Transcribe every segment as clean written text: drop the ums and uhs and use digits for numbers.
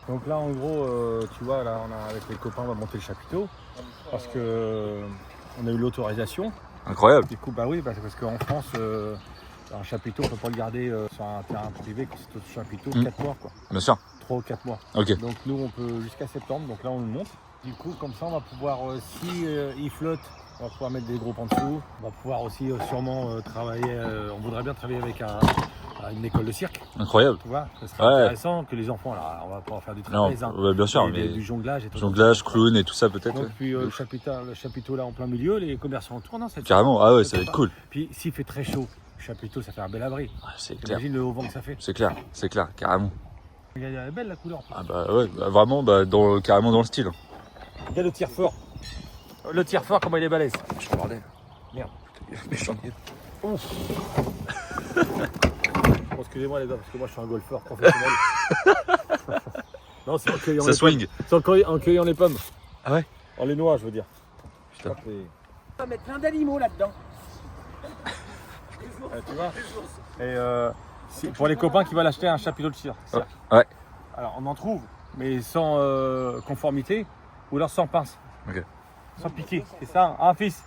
Donc là, en gros, tu vois, là, avec les copains, on va monter le chapiteau parce que on a eu l'autorisation. Incroyable. Du coup, bah oui, parce qu'en France, un chapiteau, on ne peut pas le garder sur un terrain privé quand c'est un chapiteau 4 mois, quoi. Bien sûr. 3 ou 4 mois. Ok. Donc nous, on peut jusqu'à septembre, donc là, on le monte. Du coup, comme ça, on va pouvoir, si il flotte, on va pouvoir mettre des groupes en dessous. On va pouvoir aussi sûrement travailler, on voudrait bien travailler avec une école de cirque. Incroyable. Tu vois, ça serait intéressant que les enfants, là, on va pouvoir faire du trapèze, bien sûr, mais du jonglage et tout. Jonglage, clown et tout ça peut-être. Donc, puis le chapiteau là en plein milieu, les commerçants autour, non, carrément, ah ouais, ça va être cool. Puis s'il fait très chaud, le chapiteau, ça fait un bel abri. Ah, c'est clair. Imagine le haut vent que ça fait. C'est clair, carrément. Elle est belle la couleur. Ah bah ouais, vraiment, carrément dans le style. Regarde le tir fort. Le tir fort, comment il est balèze. Je te parlais. Merde. Méchant. Ouf. Bon, excusez-moi les gars, parce que moi je suis un golfeur professionnel. Non, c'est en cueillant ça les swing. pommes. C'est en cueillant les pommes. Ah ouais. En les noix, je veux dire. Putain. On va mettre plein d'animaux là-dedans. Tu vois. Et pour les copains qui veulent acheter un chapiteau de tir. Ouais. Alors on en trouve, mais sans conformité ou alors sans pince. Ok. Sans piquer, c'est ça, hein, fils.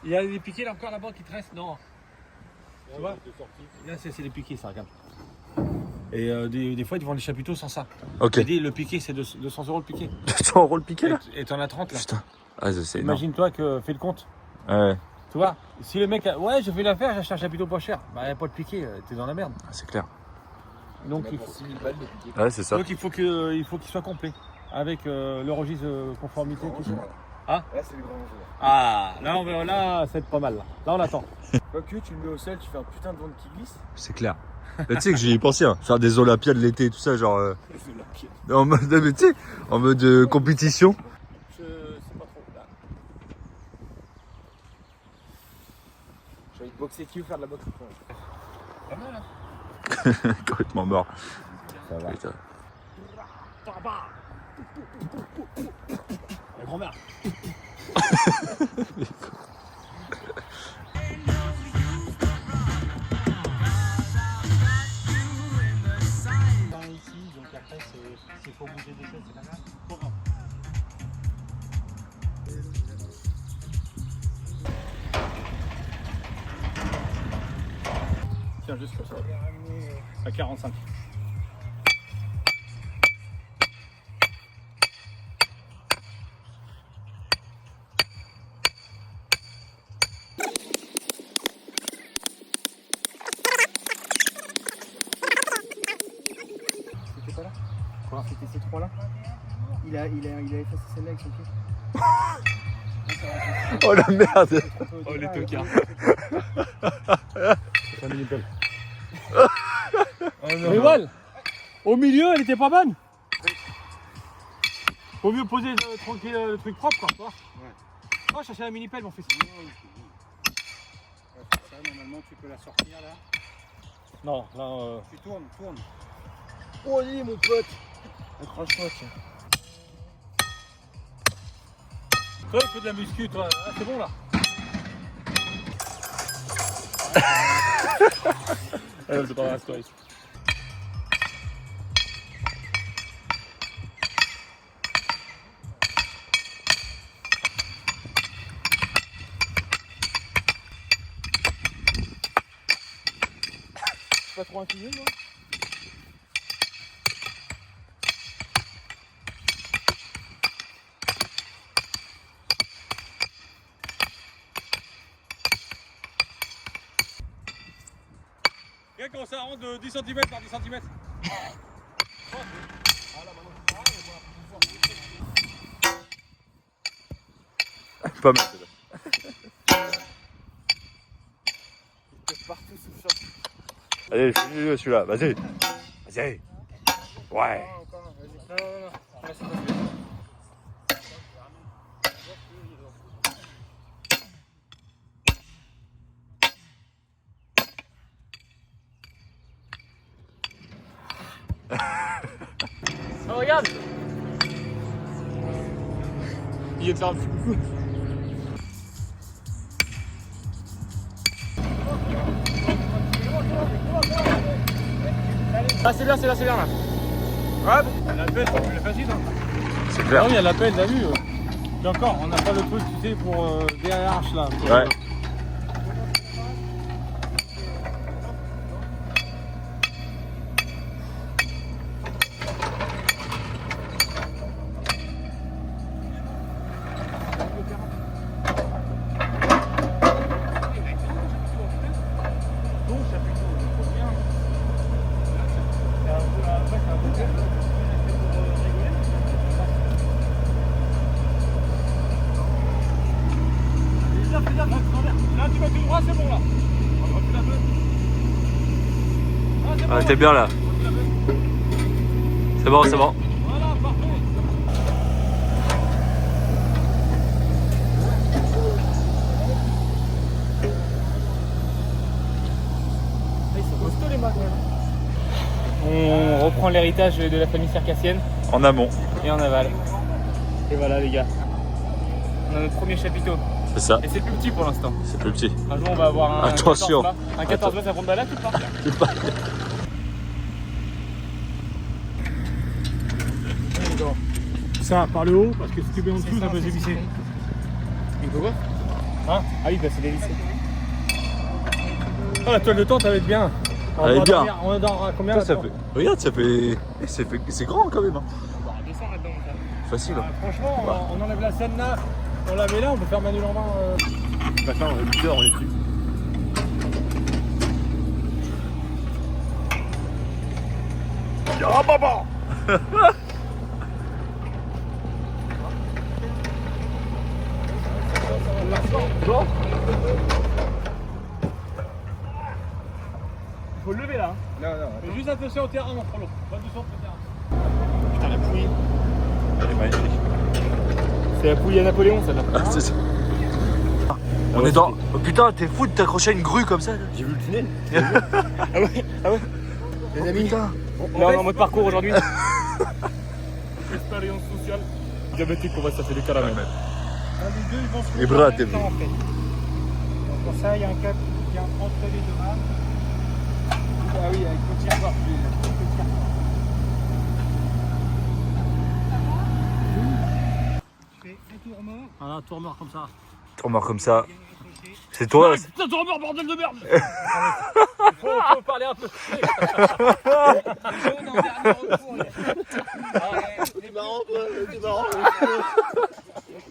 Il y a des piquets là encore là-bas qui te restent, non? Tu vois? Là c'est des piquets, ça, regarde. Et des fois ils te vendent des chapiteaux sans ça. Ok. J'ai dit le piquet c'est 200 € le piquet. 200 € le piqué là. Et t'en as 30 là. Putain. Ah, c'est énorme. Imagine-toi que fais le compte. Ouais. Tu vois, si le mec a... ouais j'ai fait l'affaire, j'ai acheté un chapiteau pas cher, bah y a pas de piquet, t'es dans la merde. Ah, c'est clair. Donc il faut... 6 000 balles de piquet. Ouais, c'est ça. Donc il faut qu'il soit complet. Avec le registre de conformité, tout ça. Ah, là c'est le grand jeu. Ah, là, c'est pas mal. Là, on attend. Quoique tu le mets au sol, tu fais un putain de vent qui glisse. C'est clair. Mais tu sais que j'y ai pensé, hein, faire des Olympiades l'été et tout ça, genre. En mode, mais tu sais, en mode compétition. Je sais pas trop. Là. J'ai envie de boxer qui ou faire de la boxe. Pas mal hein. Complètement mort. Ça va. Putain. La grand-mère. Ici, donc après, s'il faut bouger des choses, c'est pas grave. Bon. Tiens, juste comme ça. À 45. C'était pas là. Quoi? C'était ces trois là. Il a effacé celle-là avec son pied. Oh la merde. Oh les tocards. C'est un mini-pelle. Mais Wal, au milieu, elle était pas bonne. Faut mieux poser tranquille le truc propre quoi. Ouais. Oh, chercher la mini-pelle mon fils. Ça, normalement tu peux la sortir là. Non, là. Tu tournes. Oh, allez mon pote. Accroche-toi, tiens. Toi, il fait de la muscu, toi. Ah, c'est bon là. C'est pas grave, toi. Pas trop incliné moi. Regarde comment ça rentre de 10 cm par 10 cm. Pas mal celle-là. Partout sous le choc. Allez, finis-le celui-là, vas-y. Vas-y. Ouais. Non. Oh, regarde. Il vient de faire un petit coucou. Ah, c'est bien là. Ouais. La pelle, c'est plus facile. Hein. C'est Ah clair. oui, il y a la pelle, t'as vu. Puis encore, on n'a pas le truc, tu sais, pour DRH là. Pour, Ouais. Là, tu vas tout droit, c'est bon là. On va plus la peu. Ah, c'est bon. Ah, t'es bien là. C'est bon, c'est bon. Voilà, parfait. Ils sont costauds les magnets. On reprend l'héritage de la famille circassienne En amont. et en aval. Et voilà les gars. On a notre premier chapiteau. C'est ça. Et c'est plus petit pour l'instant. C'est plus petit. Un jour on va avoir un Attention. 14 mâts. Un 14 mâts, ça compte pas là, tu pars. C'est pas... Ça, par le haut, parce que si tu mets en dessous, ça peut s'évisser. Il faut quoi? Hein? Ah oui, bah c'est dévissé. Oh, la toile de tente, elle va être bien. Elle est bien. On dort à combien Ça là-dedans fait... Regarde, ça fait... C'est grand quand même. Hein. On va descendre là-dedans. Facile. Hein. Franchement, on enlève la scène là, on la met là, on peut faire Manu Lanvin. Bah ça, on est 8 heures, on est dessus. Ah papa. Bon. Il faut le lever là. Hein. Non, non. Fais juste attention au terrain, mon frollo. Pas de son au terrain. Putain, la pouille. Elle est magnifique. C'est la pouille à Napoléon celle-là. Ah, c'est ça. On est dans... Oh, putain, t'es fou de t'accrocher à une grue comme ça là. J'ai vu le tunnel. Ah ouais? Ah ouais? Les amis. Putain. Là on est en mode parcours aujourd'hui. Expérience sociale. Diabétique, on va se faire des caramels. Les deux, ils vont se Les bras, t'es en fait. Pour ça, il y a un câble qui vient entre les deux mains. Ah oui, avec le tiroir. Je fais un tour mort. Voilà, un tour mort comme ça. Trop mort comme ça. C'est toi. Putain, tour mort, bordel de merde. faut parler un peu. C'est marrant, toi. C'est marrant.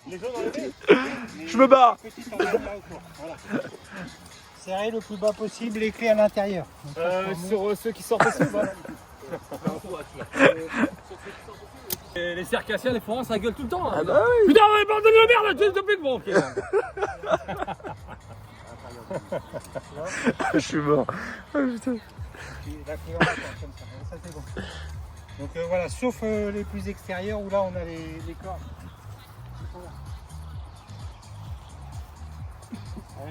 Les jaunes enlevés. Je me barre. Voilà. Serrer le plus bas possible, les clés à l'intérieur. Sur ceux qui sortent aussi ou pas? Les circassiens, les forains, ça gueule tout le temps. Ah bah oui. Putain, ouais, bordel de merde, s'il te plaît, bon, ok. Je suis mort. Oh, putain. La couleur comme ça, ça c'est bon. Donc voilà, sauf les plus extérieurs où là on a les cordes.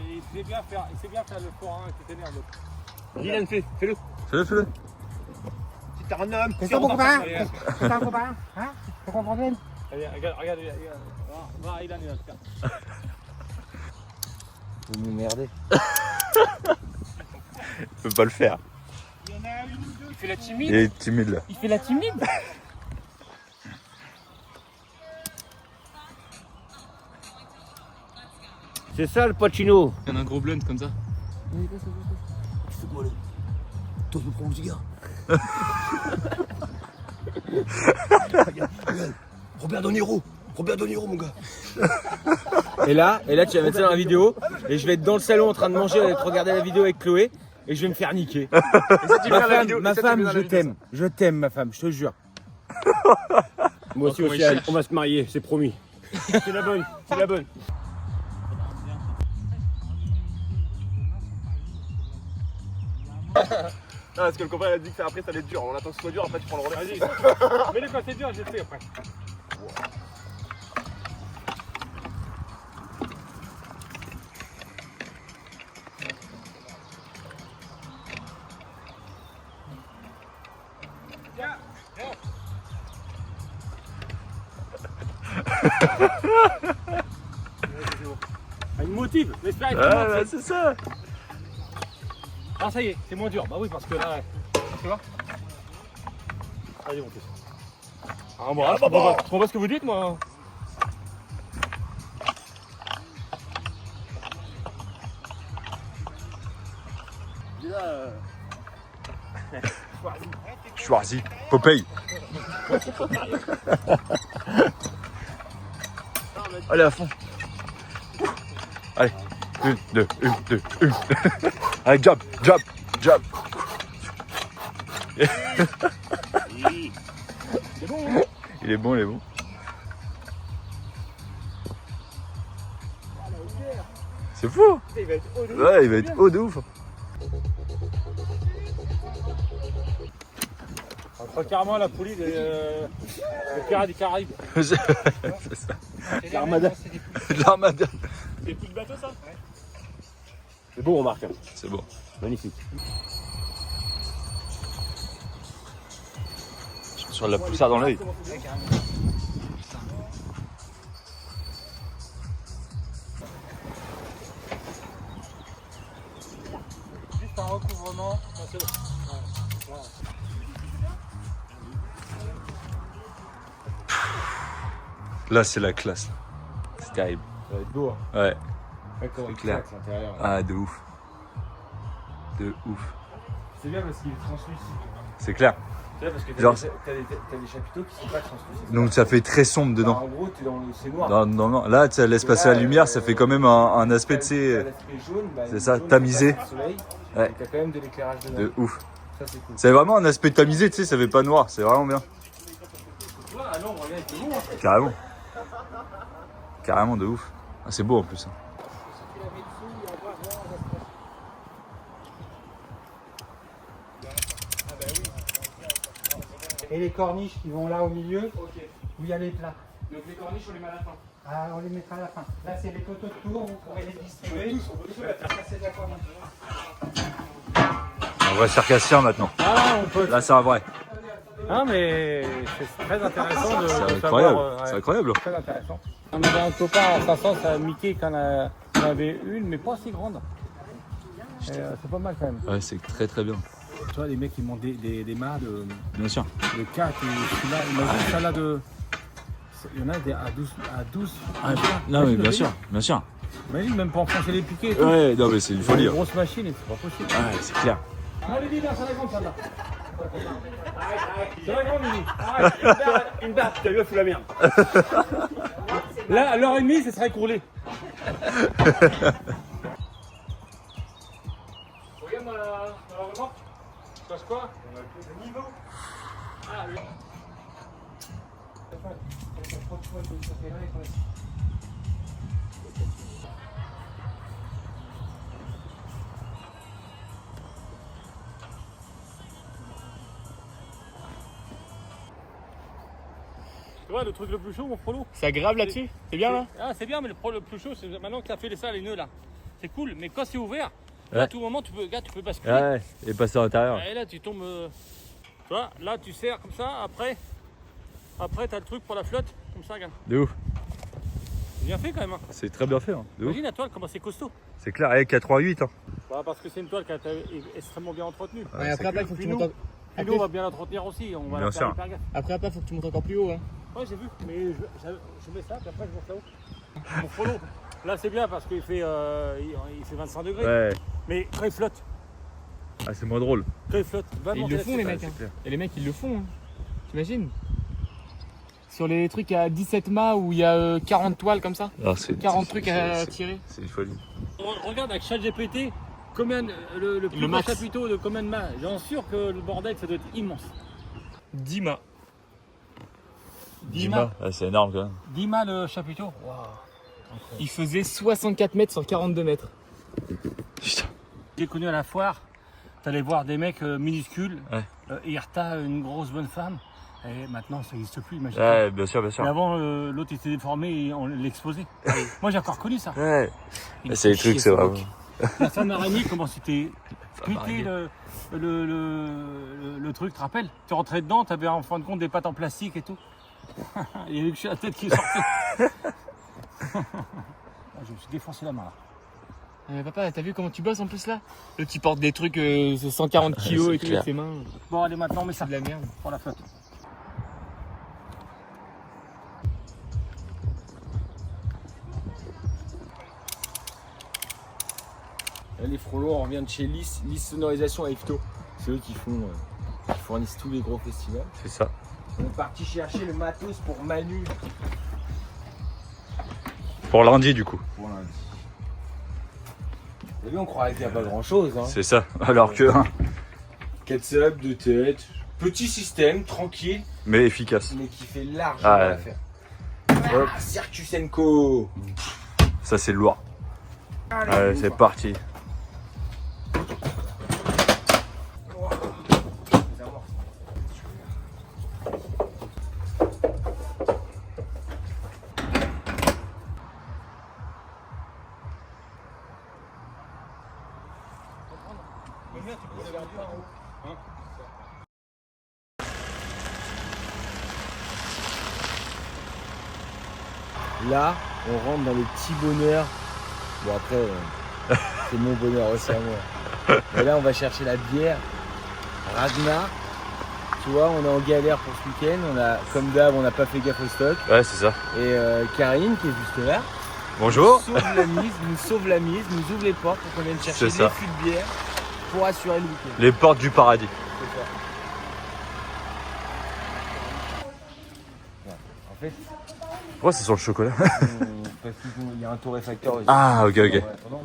Il sait bien faire le forain qui t'énerve. Dylan, fais-le. Fais-le. Si t'es un homme, C'est ça mon copain? C'est ça mon copain? Hein? C'est ton problème? Regarde. Va, il a le faire. Vous m'emmerdez. Il peut pas le faire. Il y en a une ou deux. Il fait la Il timide. est timide là. Il fait la timide. C'est ça le Pacino. Il y en a un gros blend comme ça. Toi, je prends le cigare. Robert De Niro, mon gars. Et là, tu vas mettre ça dans la vidéo. Et je vais être dans le salon en train de manger, et regarder la vidéo avec Chloé. Et je vais me faire niquer. Ma femme, je t'aime, ma femme, je te jure. Moi aussi, on va se marier, c'est promis. C'est la bonne. Non, parce que le copain il a dit que après ça allait être dur. On attend que ce soit dur, après tu prends le relais. Vas-y. Mais les quand c'est dur, je sais après. Il me motive, l'esprit est Ah, bah, c'est ça. Ah ça y est, c'est moins dur. Bah oui parce que là, tu vois. Allez, on fait ça. Ah, moi, je comprends pas ce que vous dites, moi. Choisis. Popeye. Allez à fond. Allez. 1, 2, 1, 2, 1. Allez, jump, jump, jump. Il est bon, il est bon. C'est fou. Ouais, il va être haut de ouf. Entre carrément la poulie de Pirates des Caraïbes. C'est ça. L'armada. L'armada. C'est plus de bateau, ça? C'est beau, on marque. C'est bon. Magnifique. Sur la poussade dans l'œil. Juste un recouvrement. Là, c'est la classe. C'est terrible. Ça va être beau. Hein. Ouais. Comment il clair. claque, l'intérieur. Ah, de ouf. De ouf. C'est bien parce qu'il est translucide. C'est clair. Tu vois, parce que Genre- t'as des chapiteaux qui sont pas translucides. Donc ça fait très sombre Enfin, dedans. en gros, c'est noir. Non, non, non. Là, ça laisse passer la lumière, ça fait quand même un aspect, tu sais, L'aspect jaune, bah, c'est le ça, jaune, tamisé. passe au soleil, Ouais. et t'as quand même de l'éclairage dedans. de ouf. Ça, c'est cool. C'est vraiment un aspect tamisé, tu sais, ça fait pas noir, c'est vraiment bien. Tu vois, à l'ombre, regarde, c'est bon. Hein. Carrément. Carrément de ouf. Ah, c'est beau en plus. Hein. Et les corniches qui vont là au milieu, où il y a les plats. Donc les corniches, on les met à la fin. Ah, on les mettra à la fin. Là, c'est les poteaux de tour, vous pourrez les distribuer. Ça, c'est d'accord. Un vrai circassien maintenant. Ah, on peut. Là, c'est un vrai. Ah, mais c'est très intéressant de C'est savoir. incroyable. C'est incroyable. Très intéressant. On avait un copain en 500, ça a Mickey qu'on avait une, mais pas si grande. C'est pas mal quand même. Ouais, c'est très très bien. Tu vois, les mecs ils montent des mâts de Bien sûr. 4 ou celui-là. Imagine ça là de. Il y en a des à 12. Ah, non, mais bien sûr, bien sûr. Imagine même pour enfoncer les piquets. Et tout. Ouais, non, mais c'est une folie. Une Hein. grosse machine, et c'est pas possible. Ouais, c'est clair. Non, Lily, là, c'est la grande celle-là. C'est la grande, Lily. Arrête, une barre, tu as vu, elle fout la merde. Là, à l'heure et demie, ce serait courlé. Regarde dans la remorque. Tu passes quoi? Le niveau. Ah, oui. Tu vois le truc le plus chaud, mon frollo? Ça grave là-dessus? C'est bien, là? Ah, c'est bien, mais le plus chaud, c'est maintenant que tu as fait ça, les nœuds là. C'est cool, mais quand c'est ouvert, Ouais. à tout moment, tu peux basculer. Ouais, et passer à l'intérieur. Et là, tu tombes. Tu vois, là, tu serres comme ça. Après, tu as le truc pour la flotte, comme ça, regarde. De ouf. C'est bien fait quand même. Hein. C'est très bien fait. Hein. De ouf. Imagine la toile, comment c'est costaud. C'est clair, avec 88. Hein. Bah, parce que c'est une toile qui a été extrêmement bien entretenue. Ouais, c'est après, il faut que Puis tu nous, montes. puis nous, on va bien l'entretenir aussi. On va Bien la faire sûr. hyper gaffe. Après, il faut que tu montes encore plus haut. Hein. Ouais, j'ai vu, mais je mets ça, puis après, je monte là-haut. Mon frollo, là, c'est bien parce qu'il fait, il fait 25 degrés. Ouais. Mais quand il flotte, Ah, c'est moins drôle. quand il flotte, va Ils monter le font, là-dessus. les mecs. c'est Hein. clair. Et les mecs, ils le font. Hein. T'imagines? Sur les trucs à 17 mâts où il y a 40 toiles comme ça. Ah, c'est, 40 trucs à tirer. C'est une folie. Regarde avec ChatGPT, combien le plus Le gros max. chapiteau de combien de mâts. J'en suis sûr que le bordel, ça doit être immense. 10 mâts. 10 mâts. Ah, c'est énorme quand même. 10 mâts le chapiteau. Waouh. Il faisait 64 mètres sur 42 mètres. Putain. J'ai connu à la foire, t'allais voir des mecs minuscules, Ouais. Irta, une grosse bonne femme. Et maintenant, ça n'existe plus, imagine. Ouais, bien sûr, bien sûr. Mais avant, l'autre était déformé et on l'exposait. Moi, j'ai encore connu ça. Ouais. Il me C'est les fait trucs, chier, c'est ce vraiment. mec. La femme araignée, comment c'était splitté araignée. le truc, tu te rappelles? Tu rentrais dedans, tu avais en fin de compte des pattes en plastique et tout. Il y avait que la tête qui sortait. Je me suis défoncé la main là. Papa, t'as vu comment tu bosses en plus là? Là, tu portes des trucs 140 kilos c'est et tout clair. avec tes mains. Bon, allez, maintenant, on met ça C'est de la merde. pour la flotte. Là, les frelons, on revient de chez Lys Sonorisation à Yvetot. C'est eux qui fournissent tous les gros festivals. C'est ça. On est parti chercher le matos pour Manu Pour lundi, du coup. pour lundi. T'as vu, on croirait qu'il n'y a pas grand chose. Hein. C'est ça. Alors que. 4 subs, 2 têtes. Petit système, tranquille, Mais efficace. mais qui fait largement Ah ouais. l'affaire. Ah, Circusenko. Ça, c'est lourd. Allez, c'est parti. Là, on rentre dans le petit bonheur. Bon après, c'est mon bonheur aussi à moi. Et là, on va chercher la bière. Ragnar. Tu vois, on est en galère pour ce week-end. On a, comme d'hab, on n'a pas fait gaffe au stock. Ouais, c'est ça. Et Karine, qui est juste là, Bonjour. nous sauve la mise, nous ouvre les portes pour qu'on vienne chercher C'est des ça. fûts de bière pour assurer le week-end. Les portes du paradis. C'est ça. Ouais. En fait, Pourquoi c'est sur le chocolat? parce qu'il y a un torréfacteur aussi. Ah, ok, ok. En attendant,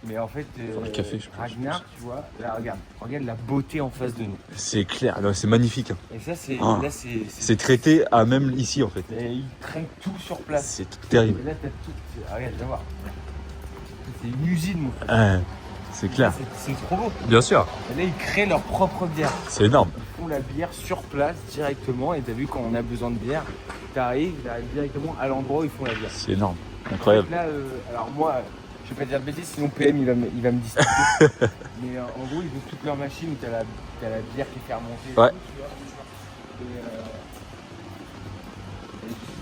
mais en fait, le café, je pense. Ragnar, tu vois, là, regarde la beauté en face de nous. C'est clair, non, c'est magnifique. Hein. Et ça, c'est, Ah. là, c'est, C'est traité à même ici en fait. et ils traînent tout sur place. C'est Et terrible. là, t'as tout. Regarde, viens voir. C'est une usine, mon frère. Ouais, c'est clair. C'est trop beau. Bien sûr, Et là, ils créent leur propre bière. c'est énorme. Ils font la bière sur place directement. Et t'as vu, quand on a besoin de bière, t'arrives directement à l'endroit où ils font la bière. C'est énorme. Incroyable. Là, alors moi, je vais pas dire de bêtises, sinon PM il va me disputer. Mais en gros, ils ont toutes leurs machines où t'as la bière qui est fermentée. et Ouais. tout, tu vois.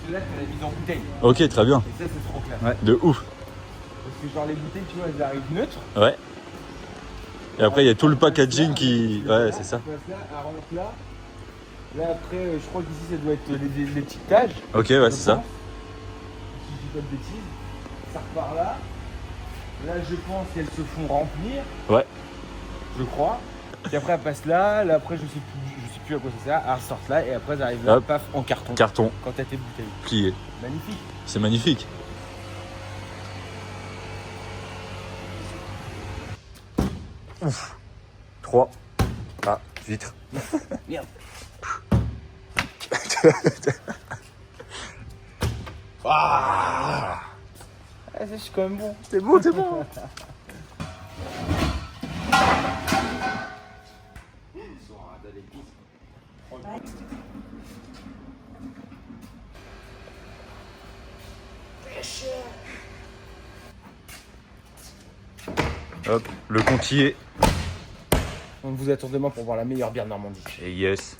Et là, t'as la mise en bouteille. Ok, très bien. Et ça, c'est trop clair. Ouais, de ouf. Parce que genre les bouteilles, tu vois, elles arrivent neutres. Ouais. Et après, il y a tout le packaging qui. Ouais, c'est ça. Elle passe là, elle rentre là. Là, après, je crois qu'ici, ça doit être les petites taches. Ok, ouais, c'est ça. Si je dis pas de bêtises. Ça repart là. Là, je pense qu'elles se font remplir. Ouais. Je crois. Puis après, elles passent là. Là, après, je sais plus à quoi ça sert. Elles sortent là et après, elles arrivent là, Hop. paf, en carton. Carton Quand t'as tes bouteilles. plié. Magnifique. C'est magnifique. Ouf. 3. Ah, vitre. Merde. Ah, ça, c'est quand même bon. C'est bon, c'est bon. Hop, le compte y est. On vous attend demain pour voir la meilleure bière de Normandie. Et yes.